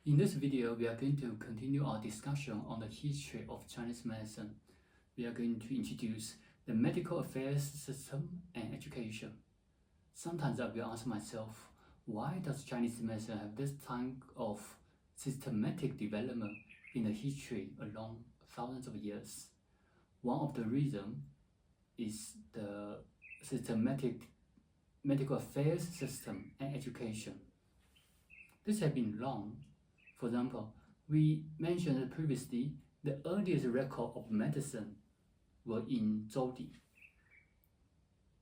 In this video, we are going to continue our discussion on the history of Chinese medicine. We are going to introduce the medical affairs system and education. Sometimes I will ask myself, why does Chinese medicine have this kind of systematic development in the history along thousands of years? One of the reasons is the systematic medical affairs system and education. This has been long. For example, we mentioned previously the earliest record of medicine were in Zhou.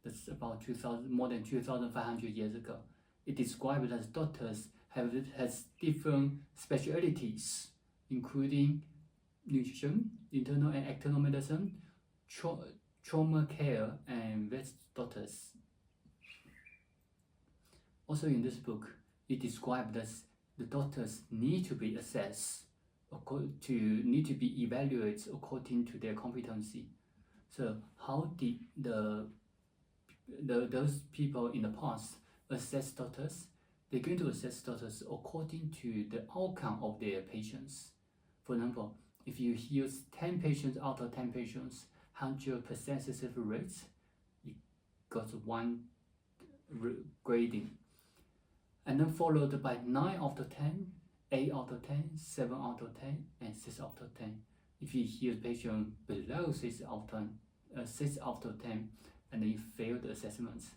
That's about more than 2,500 years ago. It described that doctors has different specialties, including nutrition, internal and external medicine, trauma care, and vet doctors. Also in this book, it described that the doctors need to be assessed, need to be evaluated according to their competency. So how did those people in the past assess doctors? They're going to assess doctors according to the outcome of their patients. For example, if you use 10 patients out of 10 patients, 100% success rate, it got one grading. And then followed by 9 out of 10, 8 out of 10, 7 out of 10, and 6 out of 10. If you hear patient below 6 out of 10, and then you fail the assessments.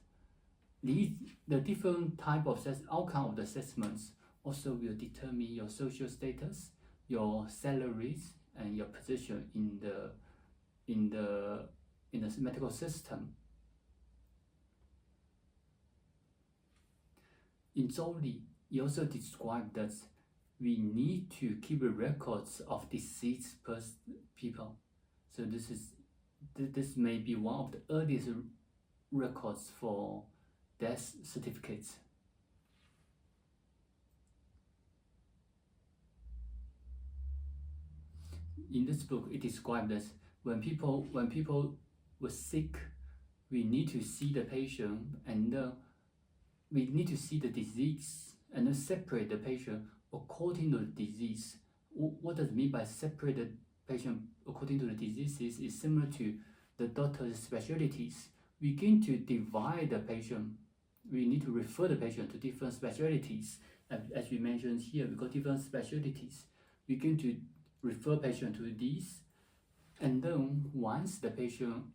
The different type of outcome of the assessments also will determine your social status, your salaries, and your position in the medical system. In Zhou Li, he also described that we need to keep records of deceased people. So this may be one of the earliest records for death certificates. In this book, it described that when people were sick, we need to see the patient and we need to see the disease and then separate the patient according to the disease. What does it mean by separate the patient according to the diseases is similar to the doctor's specialties. We're going to divide the patient. We need to refer the patient to different specialties. As we mentioned here, we got different specialties. We're going to refer patient to these. And then once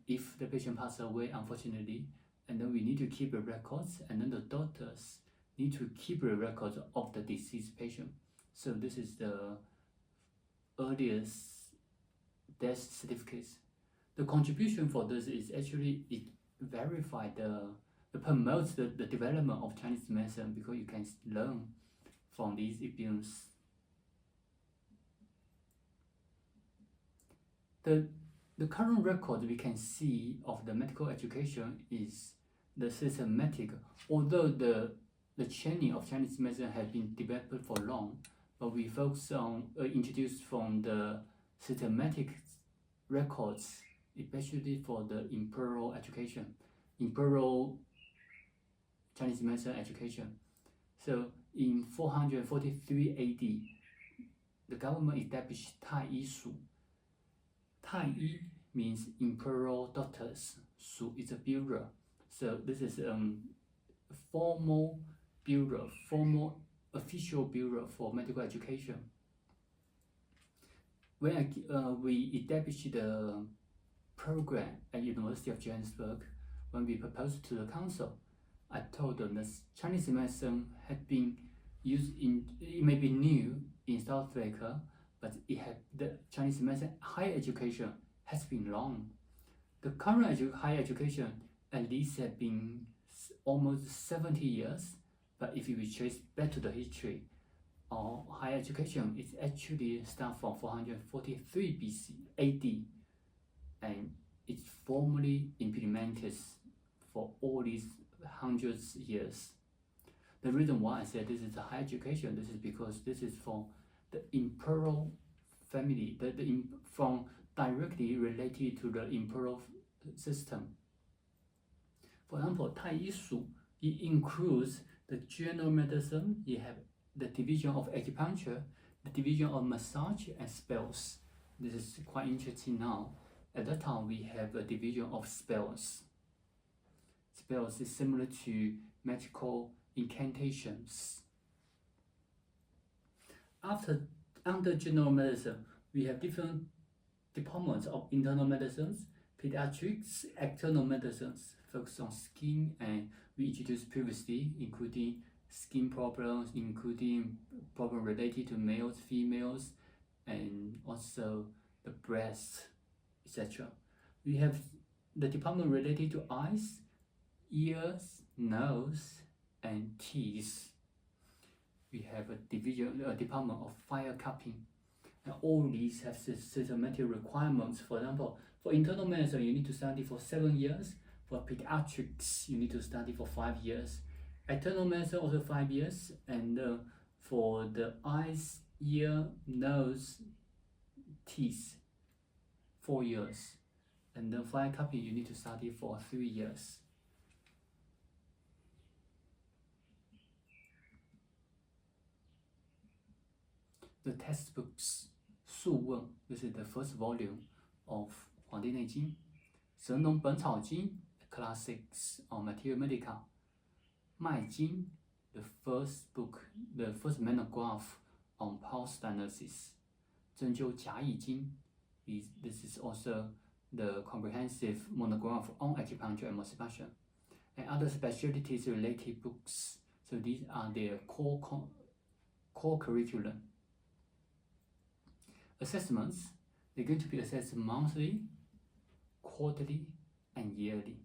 if the patient passes away, unfortunately, and then we need to keep the records, and then the doctors need to keep the records of the deceased patient. So this is the earliest death certificates. The contribution for this is actually it promotes the development of Chinese medicine, because you can learn from these experiences. The current record we can see of the medical education is the systematic, although the training of Chinese medicine has been developed for long, but we focus on introduced from the systematic records, especially for the imperial Chinese medicine education. So in 443 AD, the government established Taiyi Shu. Taiyi means imperial doctors, Shu is a bureau. So this is a formal official bureau for medical education. When we established the program at University of Johannesburg, when we proposed to the council, I told them that Chinese medicine had been used it may be new in South Africa, but the Chinese medicine higher education has been long. The current higher education at least have been almost 70 years, but if you trace back to the history, our higher education is actually start from 443 BC AD, and it's formally implemented for all these hundreds of years. The reason why I said this is a higher education, this is because this is for the imperial family, from directly related to the imperial system. For example, Taiyi Shu, it includes the general medicine, you have the division of acupuncture, the division of massage and spells. This is quite interesting now. At that time, we have a division of spells. Spells is similar to magical incantations. Under general medicine, we have different departments of internal medicines, pediatrics, external medicines, focus on skin, and we introduced previously, including skin problems, including problems related to males, females, and also the breast, etc. We have the department related to eyes, ears, nose, and teeth. We have a department of fire cupping, and all these have systematic requirements. For example, for internal medicine, you need to study for 7 years. For pediatrics, you need to study for 5 years. External medicine also 5 years, and for the eyes, ear, nose, teeth, 4 years, and then fire cupping you need to study for 3 years. The textbooks, 素问, this is the first volume of 黄帝内经. 神农本草经, classics on materia medica. 脉经, the first book, the first monograph on pulse diagnosis. 针灸甲乙经, this is also the comprehensive monograph on acupuncture and moxibustion. And other specialties related books. So these are their core curriculum. Assessments, they're going to be assessed monthly, quarterly, and yearly.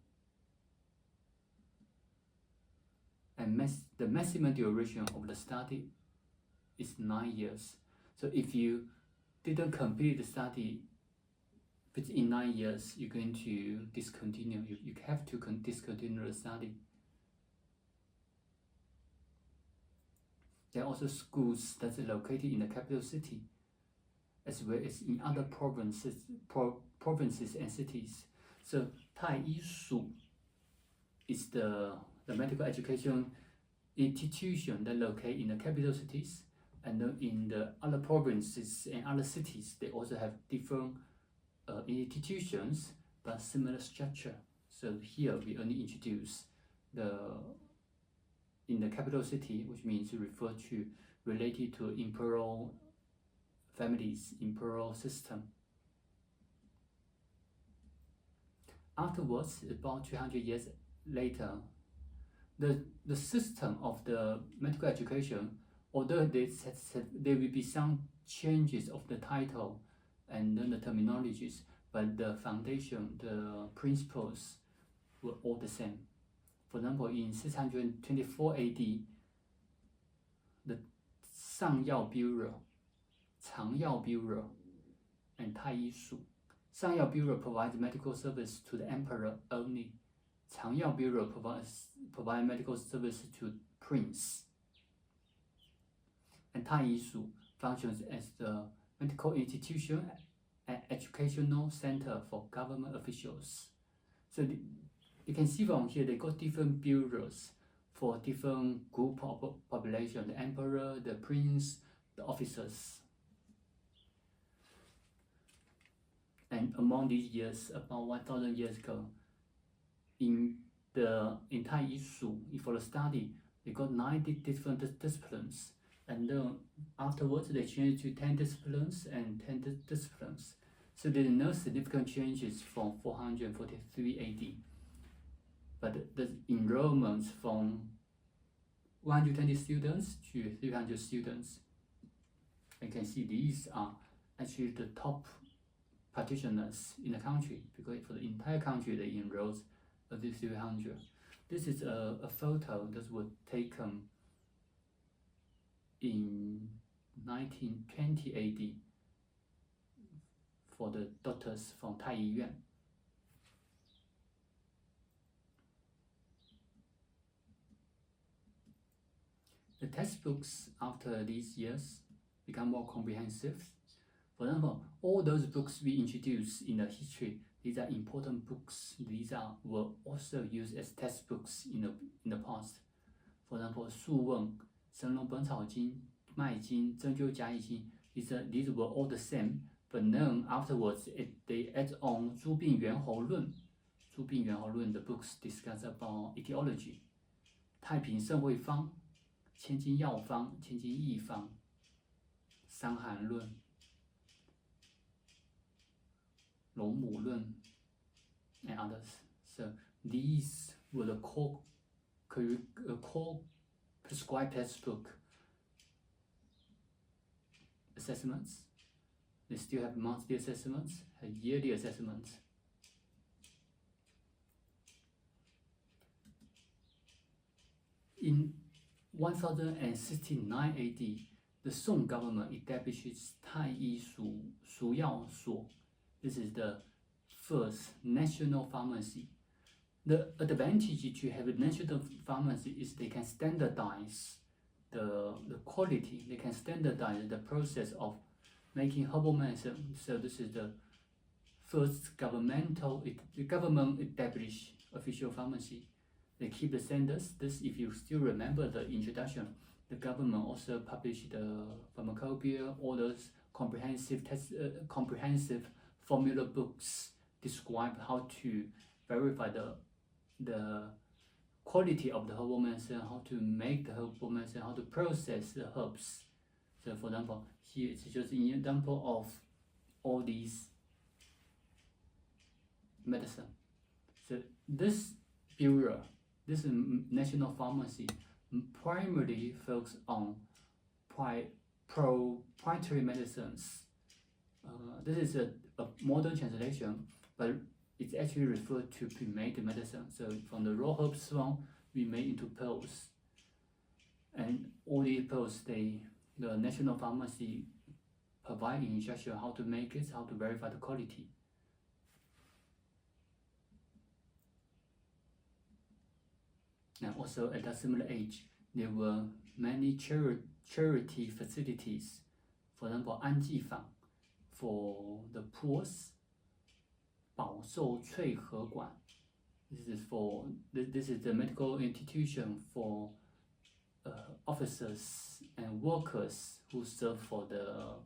And the maximum duration of the study is 9 years. So if you didn't complete the study within 9 years, you're going to discontinue. You have to discontinue the study. There are also schools that are located in the capital city, as well as in other provinces and cities. So 太医署 is the medical education institution that locate in the capital cities, and in the other provinces and other cities, they also have different institutions but similar structure. So here we only introduce in the capital city, which means refer to related to imperial families, imperial system. Afterwards, about 200 years later, the system of the medical education, although there will be some changes of the title and then the terminologies, but the foundation, the principles were all the same. For example, in 624 AD, the 上药 Bureau, 长药 Bureau, and 太医署. 上药 Bureau provides medical service to the emperor only. 长药 Bureau provide medical service to prince. And 太医署 functions as the medical institution and educational center for government officials. So you can see from here they got different bureaus for different group of population: the emperor, the prince, the officers. And among these years, about 1,000 years ago, in太医署, for the study, they got 90 different disciplines, and then afterwards they changed to 10 disciplines and 10 disciplines. So there are no significant changes from 443 AD. But the enrollments from 120 students to 300 students. You can see these are actually the top practitioners in the country, because for the entire country they enrolled at least 300. This is a photo that was taken in 1920 AD for the doctors from 太医院. The textbooks after these years become more comprehensive. For example, all those books we introduced in the history, these are important books. These were also used as textbooks in the past. For example, 素问神农本草经、脉经、针灸甲乙经 these were all the same, but then afterwards they add on 诸病源候论。诸病源候论 the books discuss about etiology. 太平圣惠方、千金药方、千金义方、伤寒论、龙母论 and others. So these were the core prescribed textbook assessments. They still have monthly assessments, have yearly assessments. In 1069 AD, the Song government establishes Taiyi Shu Yao Shuo. This is the first national pharmacy. The advantage to have a national pharmacy is they can standardize the quality, they can standardize the process of making herbal medicine. So this is the first government established official pharmacy. They keep the standards. This, if you still remember the introduction, the government also published the pharmacopoeia, all those comprehensive formula books describe how to verify the quality of the herbal medicine, how to make the herbal medicine, how to process the herbs. So for example, here it's just an example of all these medicine. So this bureau, this national pharmacy, primarily focus on proprietary medicines. This is a modern translation, but it's actually referred to pre-made medicine. So from the raw herbs one, we made into pills, and all these pills, the national pharmacy provide instruction how to make it, how to verify the quality. And also at a similar age, there were many charity facilities. For example, 安济坊 for the poor, 保寿翠和馆 this is the medical institution for officers and workers who serve for the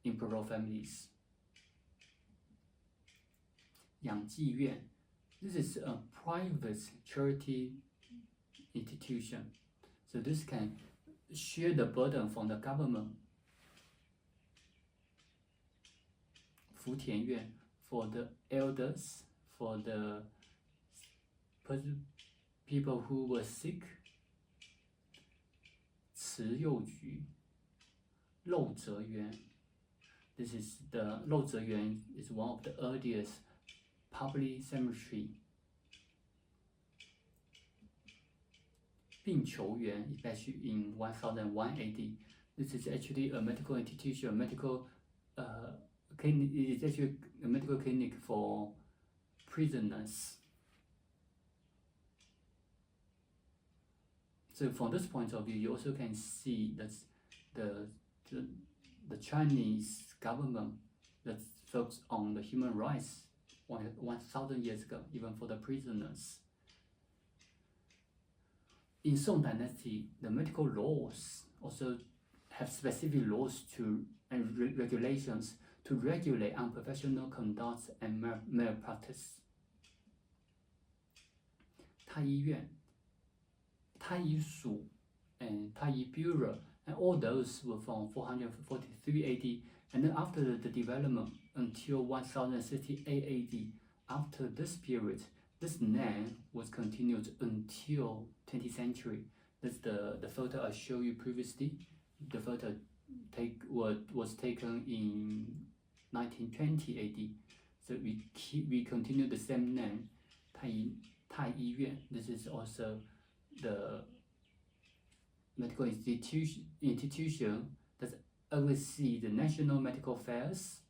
imperial families. 养济院 this is a private charity institution, so this can share the burden from the government. 福田院 for the elders, for the people who were sick. 慈幼局 肉泽园 this is the 肉泽园 is one of the earliest public cemetery. 病求园 especially in 1001 AD. This is actually a medical institution, clinic. It is actually a medical clinic for prisoners. So from this point of view, you also can see that the Chinese government that focused on the human rights 1,000 years ago, even for the prisoners. In Song Dynasty, the medical laws also have specific laws and regulations to regulate unprofessional conduct and malpractice. 太医院 Taiyi Shu and Taiyi Bureau, and all those were from 443 AD, and then after the development until 1068 AD. After this period, this name was continued until 20th century. That's the photo I showed you previously. The photo was taken in 1920 AD. So we continue the same name, Taiyi Yuan. This is also the medical institution that oversees the national medical affairs,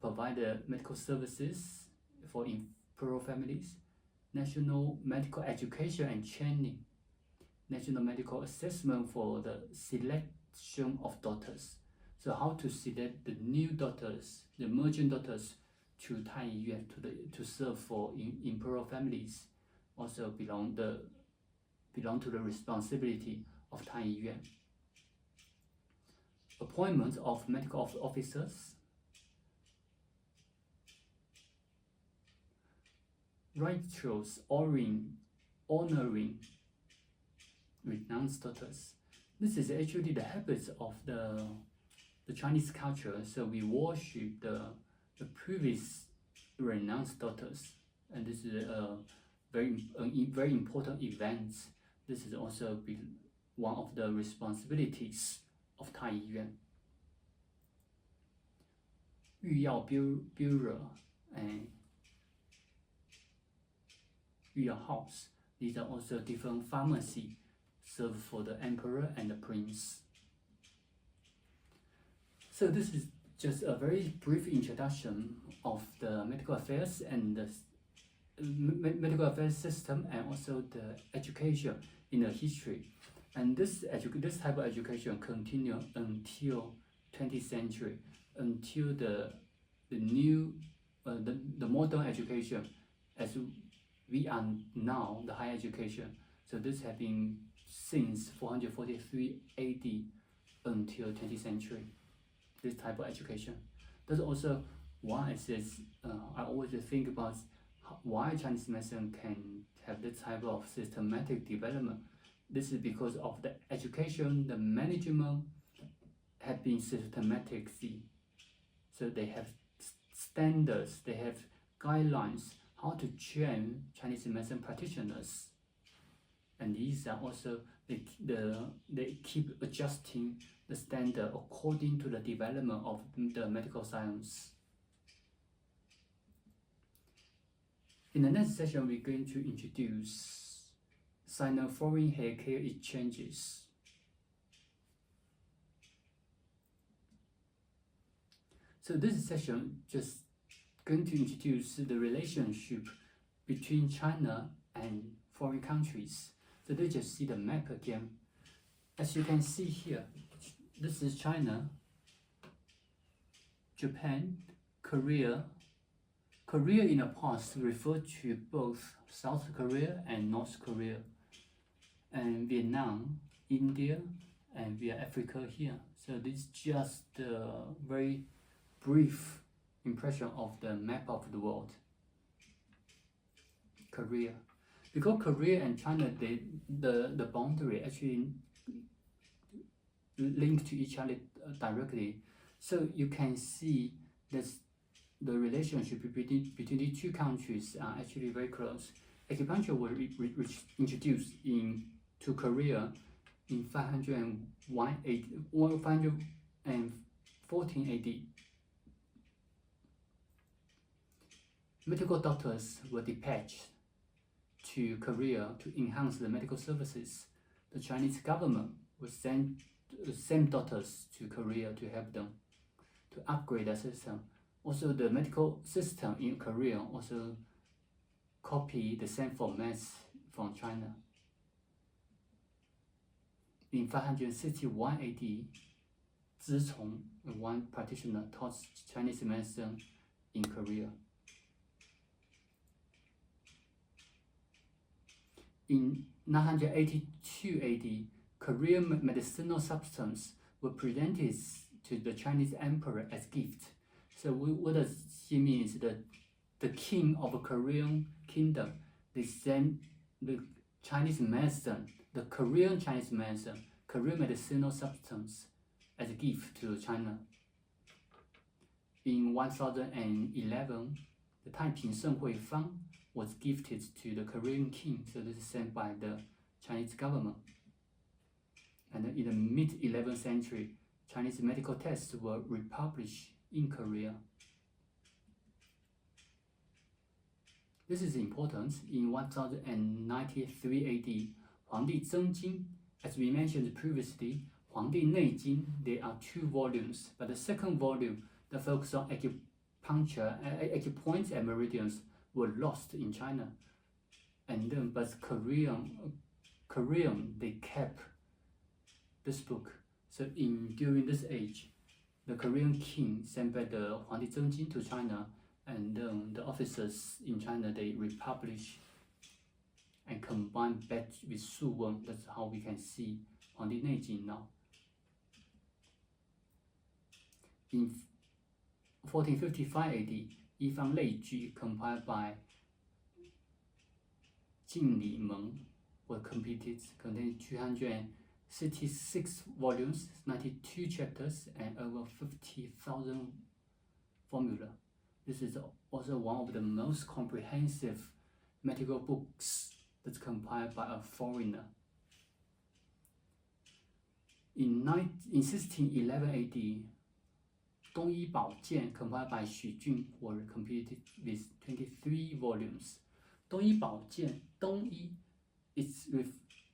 provide the medical services for imperial families, national medical education and training, national medical assessment for the selection of doctors. So how to select the new doctors, the emerging doctors to Taiyi Yuan to serve for imperial families, also belong to the responsibility of Taiyuan. Appointment of medical officers. Rituals honoring renowned daughters. This is actually the habits of the Chinese culture. So we worship the previous renowned daughters, and this is a very important event. This is also one of the responsibilities of Taiyuan. 御药 bureau and 御药 house. These are also different pharmacy served for the emperor and the prince. So this is just a very brief introduction of the medical affairs and the medical affairs system, and also the education in the history. And this type of education continued until 20th century, until the modern education as we are now, the higher education. So this has been since 443 AD until 20th century, this type of education. That's also why it says, I always think about why Chinese medicine can have this type of systematic development. This is because of the education, the management have been systematic. So they have standards, they have guidelines how to train Chinese medicine practitioners, and these are also they keep adjusting the standard according to the development of the medical science. In the next session, we're going to introduce Sino-foreign hair care exchanges. So this session just going to introduce the relationship between China and foreign countries. So let's just see the map again. As you can see here, this is China, Japan, Korea. Korea in the past referred to both South Korea and North Korea, and Vietnam, India, and we are Africa here. So this is just a very brief impression of the map of the world. Korea, because Korea and China, the boundary actually linked to each other directly. So you can see that the relationship between the two countries are actually very close. Acupuncture was introduced to Korea in 514 AD. Medical doctors were dispatched to Korea to enhance the medical services. The Chinese government would send the same doctors to Korea to help them to upgrade the system. Also, the medical system in Korea also copy the same formats from China. In 561 AD, Zicong, one practitioner, taught Chinese medicine in Korea. In 982 AD, Korean medicinal substances were presented to the Chinese emperor as gift. So what does he mean is that the king of a Korean kingdom, they sent the Chinese medicine, the Korean Chinese medicine, Korean medicinal substance as a gift to China. In 1011, the Taiping Shenghui Fang was gifted to the Korean king, so this is sent by the Chinese government. And in the mid-11th century, Chinese medical texts were republished in Korea. This is important. In 1093 AD, Huangdi Zhengjing, as we mentioned previously, Huangdi Neijing, there are two volumes, but the second volume that focuses on acupuncture, acupoints and meridians were lost in China. And then, but Korean, they kept this book. So during this age, the Korean king sent back the Huangdi Zhengjing to China, and the officers in China, they republish and combine back with Su Wen. That's how we can see 黄帝内经now. In 1455 AD, 医方类聚 compiled by 晋李蒙 was completed, containing 266 volumes, 92 chapters, and over 50,000 formula. This is also one of the most comprehensive medical books that's compiled by a foreigner. In 1611 AD, 东医宝鉴 compiled by Xu Jun were completed with 23 volumes. 东医宝鉴, 东医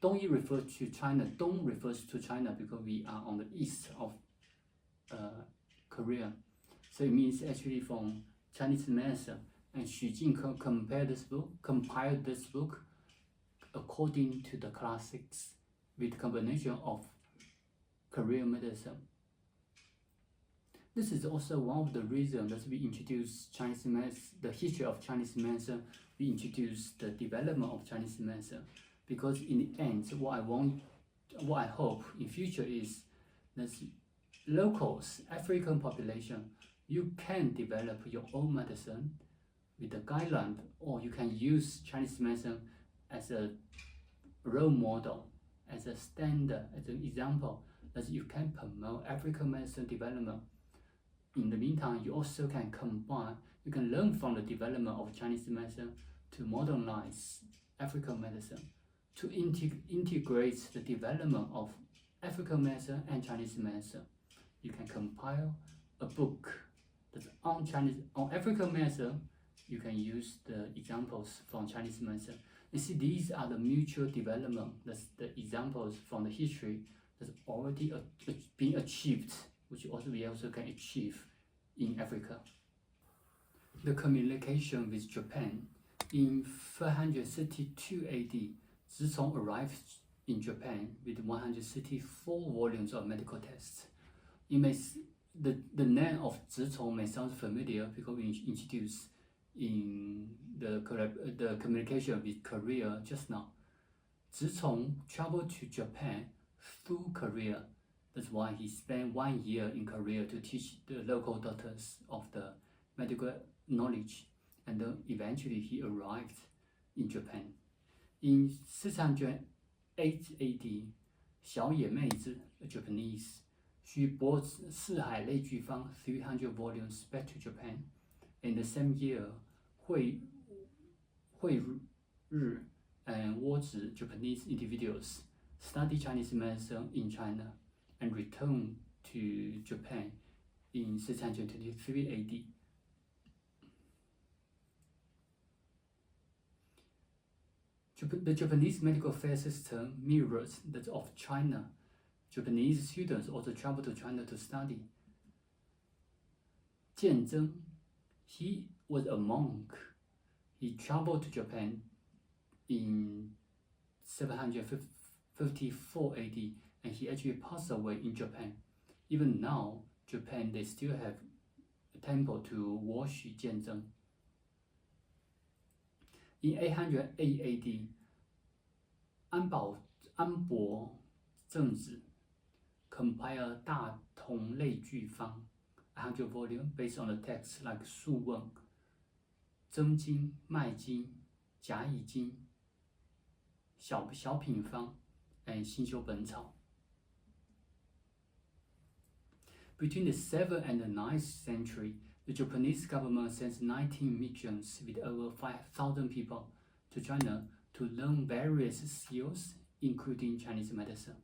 Dongyi refers to China. Dong refers to China because we are on the east of Korea. So it means actually from Chinese medicine. And Xu Jin compiled this book according to the classics with combination of Korean medicine. This is also one of the reasons that we introduced Chinese medicine, the history of Chinese medicine. We introduced the development of Chinese medicine, because in the end, what I hope in future is that locals, African population, you can develop your own medicine with the guideline, or you can use Chinese medicine as a role model, as a standard, as an example, that you can promote African medicine development. In the meantime, you also can combine, you can learn from the development of Chinese medicine to modernize African medicine, to integrate the development of African medicine and Chinese medicine. You can compile a book that's on African medicine. You can use the examples from Chinese medicine. You see, these are the mutual development, that's the examples from the history that's already been achieved, which we also can achieve in Africa. The communication with Japan. In 432 AD, Zicong arrived in Japan with 164 volumes of medical texts. The name of Zicong may sound familiar because we introduced in the communication with Korea just now. Zicong traveled to Japan through Korea. That's why he spent 1 year in Korea to teach the local doctors of the medical knowledge, and then eventually he arrived in Japan. In 608 AD, 小野妹子, a Japanese, she brought 四海类聚方 300 volumes back to Japan. In the same year, Hui Ri and Wo Zi, Japanese individuals, studied Chinese medicine in China and returned to Japan in 623 AD. The Japanese medical fair system mirrors that of China. Japanese students also travel to China to study. Jianzheng, he was a monk. He traveled to Japan in 754 AD, and he actually passed away in Japan. Even now, Japan, they still have a temple to worship Jianzheng. In 808 AD, 安保正子 compiled 大同类聚方 100 volumes based on the texts like 素问、真经、脉经、甲乙经、小品方 and 新修本草。Between the 7th and the 9th century, the Japanese government sent 19 missions with over 5,000 people to China to learn various skills, including Chinese medicine.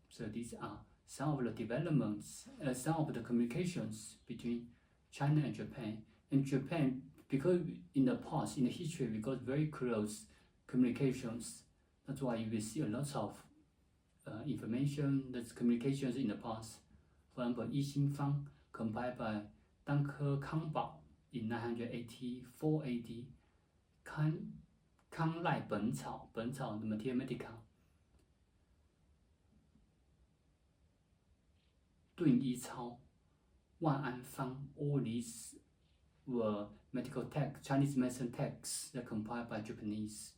So these are some of the developments, some of the communications between China and Japan. And Japan, because in the past, in the history, we got very close communications. That's why you will see a lot of information, that's communications in the past. For example, Yi Xin Fang, compiled by Dan Ke Kangbao in 984 AD. 康赖本草 the Mathematica. 顿一操 万安方 all these were medical texts, Chinese medicine texts that compiled by Japanese.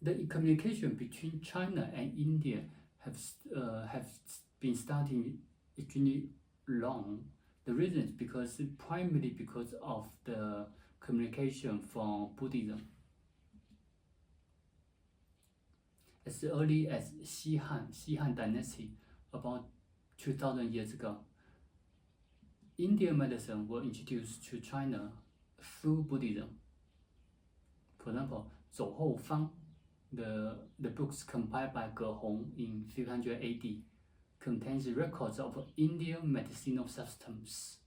The communication between China and India have been starting extremely long. The reason is primarily because of the communication from Buddhism. As early as Xihan Dynasty, about 2,000 years ago, Indian medicine was introduced to China through Buddhism. For example, 走后方, the books compiled by Ge Hong in 300 AD, contains records of Indian medicinal systems.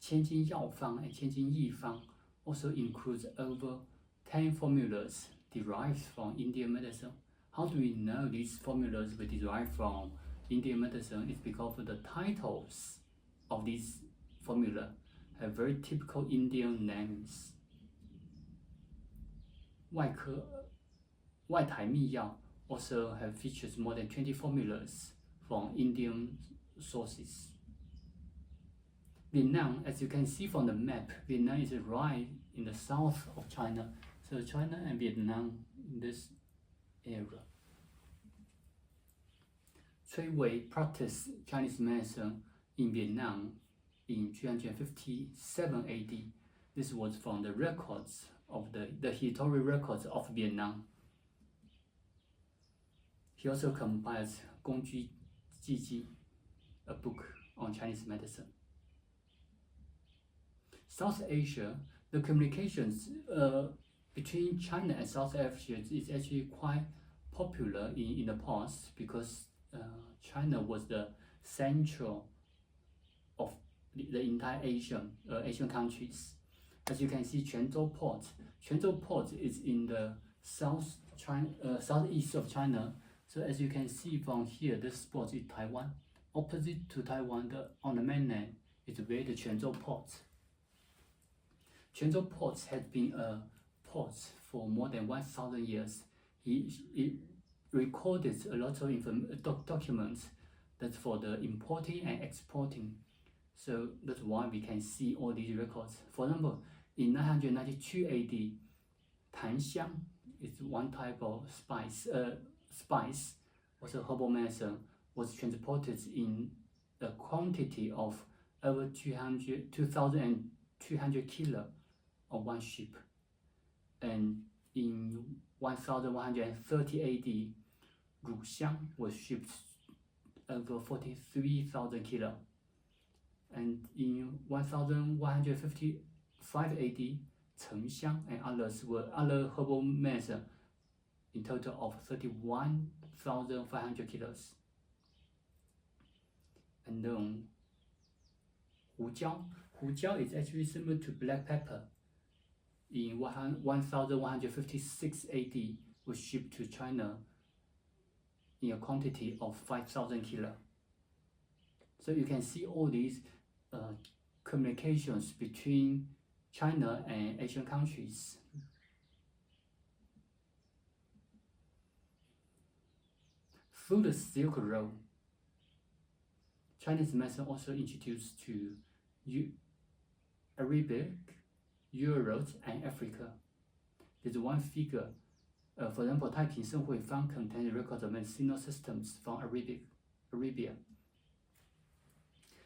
千金药方 and 千金义方 also includes over 10 formulas derived from Indian medicine. How do we know these formulas were derived from Indian medicine? It's because of the titles of these formula have very typical Indian names. 外台秘药 also have features more than 20 formulas from Indian sources. Vietnam, as you can see from the map, Vietnam is right in the south of China. So China and Vietnam in this area. Cui Wei practiced Chinese medicine in Vietnam in 357 AD. This was from the records of the historical records of Vietnam. He also compiled Gongju Jiji, a book on Chinese medicine. South Asia, the communications between China and South Asia is actually quite popular in the past because China was the central of the entire Asian countries. As you can see, Quanzhou Port is in the southeast of China. So as you can see from here, this spot is Taiwan. Opposite to Taiwan, on the mainland, is where the Quanzhou Port. Quanzhou Port has been a port for more than 1,000 years. It recorded a lot of documents that's for the importing and exporting. So that's why we can see all these records. For example, in 992 AD, Tanxiang is one type of spice, also herbal medicine, was transported in a quantity of over 2,200 kilo on one ship. And in 1130 AD, Ruxiang was shipped over 43,000 kilo. And in 1155 AD, Chengxiang and others were other herbal medicine in total of 31,500 kilos. And then Hujiao is actually similar to black pepper. In 1156 AD, was shipped to China in a quantity of 5,000 kilo. So you can see all these communications between China and Asian countries. Through the Silk Road, Chinese medicine also introduced to Arabic, Europe, and Africa. There's one figure, for example, 太平盛会方 contains records of medicinal systems from Arabia.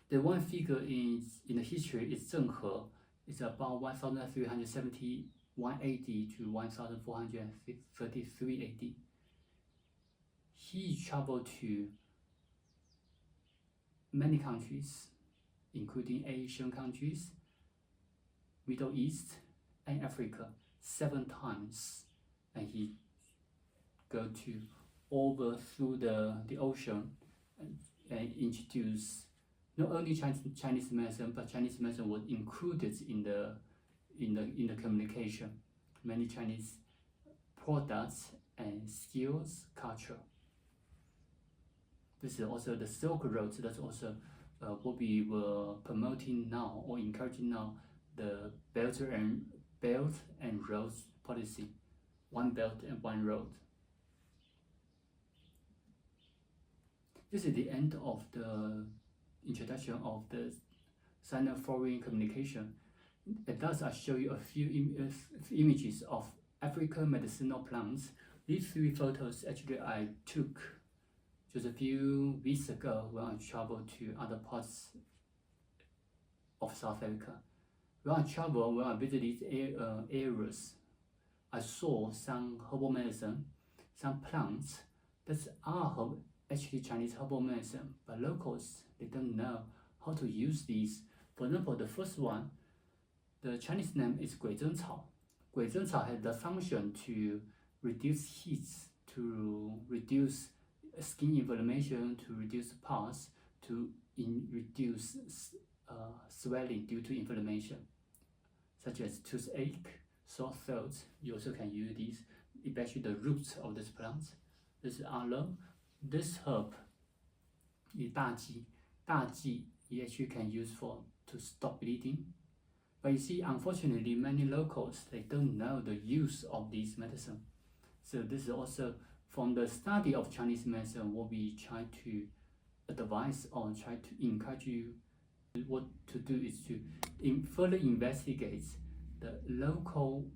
The one figure in the history is Zheng He. It's about 1371 AD to 1433 AD. He traveled to many countries, including Asian countries, Middle East, and Africa 7 times, and he go to over through the ocean and introduce not only Chinese medicine, but Chinese medicine was included in the communication, many Chinese products and skills, culture. This is also the Silk Road. That's also what we were promoting now or encouraging now, the Belt and Road policy, one belt and one road. This is the end of the introduction of the Sino-foreign communication. thus I show you a few images of African medicinal plants. These 3 photos actually I took just a few weeks ago when I traveled to other parts of South Africa. When I visited these areas, I saw some herbal medicine, some plants that are actually Chinese herbal medicine, but locals, they don't know how to use these. For example, the first one, the Chinese name is Guizhengcao. Guizhengcao has the function to reduce heat, to reduce skin inflammation, to reduce pus, to reduce swelling due to inflammation, such as toothache, sore throats. You also can use these, especially the roots of this plant. This is aloe. This herb is daji. Daji you actually can use to stop bleeding. But you see, unfortunately, many locals, they don't know the use of these medicine. So this is also from the study of Chinese medicine, what we try to advise or try to encourage you. What to do is to further investigate the local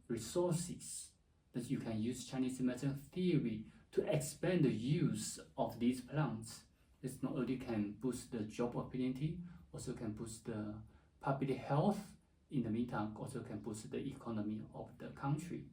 resources that you can use Chinese medicine theory to expand the use of these plants. This not only can boost the job opportunity, also can boost the public health. In the meantime, also can boost the economy of the country.